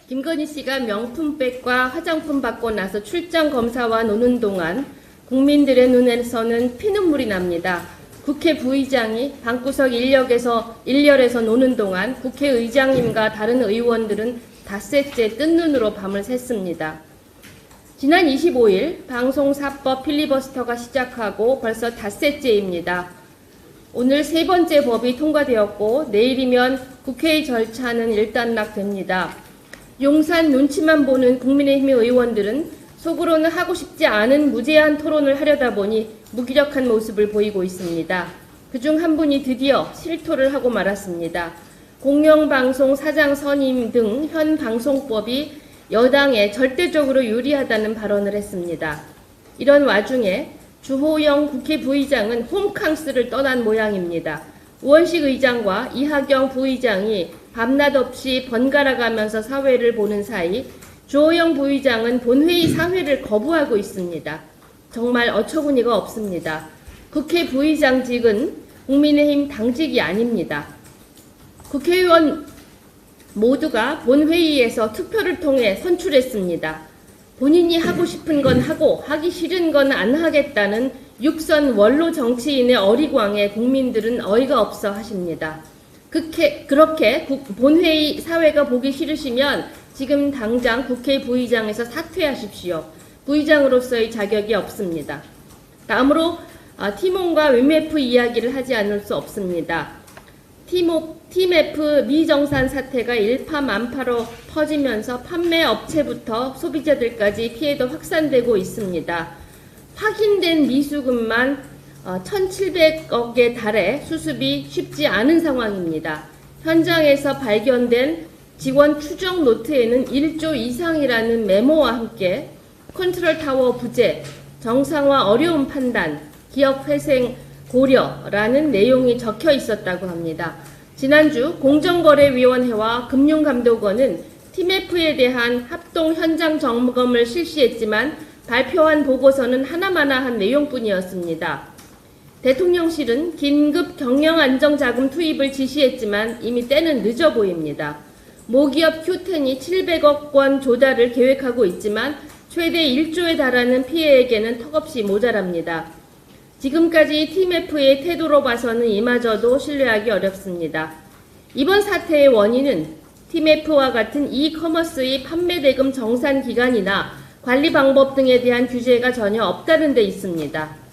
김건희 씨가 명품백과 화장품 받고 나서 출장 검사와 노는 동안 국민들의 눈에서는 피눈물이 납니다. 국회 부의장이 방구석 일렬에서 노는 동안 국회의장님과 다른 의원들은 닷새째 뜬 눈으로 밤을 샜습니다. 지난 25일 방송사법 필리버스터가 시작하고 벌써 닷새째입니다. 오늘 세 번째 법이 통과되었고 내일이면 국회의 절차는 일단락됩니다. 용산 눈치만 보는 국민의힘 의원들은 속으로는 하고 싶지 않은 무제한 토론을 하려다 보니 무기력한 모습을 보이고 있습니다. 그중 한 분이 드디어 실토를 하고 말았습니다. 공영방송 사장 선임 등 현 방송법이 여당에 절대적으로 유리하다는 발언을 했습니다. 이런 와중에 주호영 국회 부의장은 홈캉스를 떠난 모양입니다. 우원식 의장과 이하경 부의장이 밤낮 없이 번갈아 가면서 사회를 보는 사이 주호영 부의장은 본회의 사회를 거부하고 있습니다. 정말 어처구니가 없습니다. 국회 부의장직은 국민의힘 당직이 아닙니다. 국회의원 모두가 본회의에서 투표를 통해 선출했습니다. 본인이 하고 싶은 건 하고 하기 싫은 건 안 하겠다는 육선 원로 정치인의 어리광에 국민들은 어이가 없어 하십니다. 그렇게 본회의 사회가 보기 싫으시면 지금 당장 국회 부의장에서 사퇴하십시오. 부의장으로서의 자격이 없습니다. 다음으로 티몬과 위메프 이야기를 하지 않을 수 없습니다. 티메프 미정산 사태가 일파만파로 퍼지면서 판매 업체부터 소비자들까지 피해도 확산되고 있습니다. 확인된 미수금만 1,700억에 달해 수습이 쉽지 않은 상황입니다. 현장에서 발견된 직원 추정 노트에는 1조 이상이라는 메모와 함께 컨트롤타워 부재, 정상화 어려운 판단, 기업 회생 고려라는 내용이 적혀 있었다고 합니다. 지난주 공정거래위원회와 금융감독원은 티메프에 대한 합동 현장 점검을 실시했지만 발표한 보고서는 하나마나한 내용뿐이었습니다. 대통령실은 긴급 경영안정자금 투입을 지시했지만 이미 때는 늦어 보입니다. 모기업 Q10이 700억 원 조달을 계획하고 있지만 최대 1조에 달하는 피해액에는 턱없이 모자랍니다. 지금까지 티메프의 태도로 봐서는 이마저도 신뢰하기 어렵습니다. 이번 사태의 원인은 티메프와 같은 이커머스의 판매 대금 정산 기간이나 관리 방법 등에 대한 규제가 전혀 없다는 데 있습니다.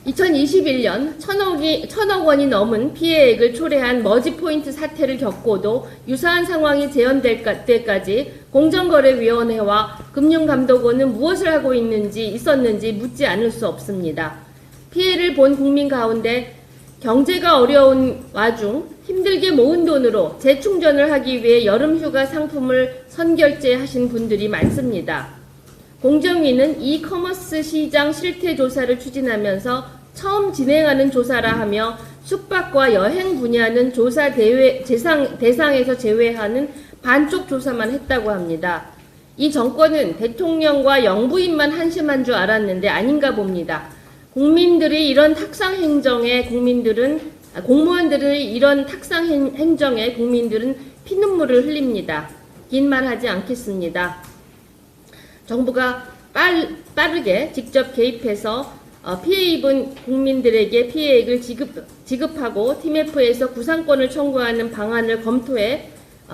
2021년 1,000억 원이 넘은 피해액을 초래한 머지포인트 사태를 겪고도 유사한 상황이 재현될 때까지 공정거래위원회와 금융감독원은 무엇을 하고 있었는지 묻지 않을 수 없습니다. 피해를 본 국민 가운데 경제가 어려운 와중 힘들게 모은 돈으로 재충전을 하기 위해 여름휴가 상품을 선결제하신 분들이 많습니다. 공정위는 이커머스 시장 실태 조사를 추진하면서 처음 진행하는 조사라 하며 숙박과 여행 분야는 조사 대상에서 제외하는 반쪽 조사만 했다고 합니다. 이 정권은 대통령과 영부인만 한심한 줄 알았는데 아닌가 봅니다. 공무원들의 이런 탁상 행정에 국민들은 피눈물을 흘립니다. 긴 말 하지 않겠습니다. 정부가 빠르게 직접 개입해서 피해 입은 국민들에게 피해액을 지급하고 티메프에서 구상권을 청구하는 방안을 검토해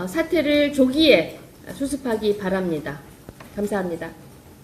사태를 조기에 수습하기 바랍니다. 감사합니다.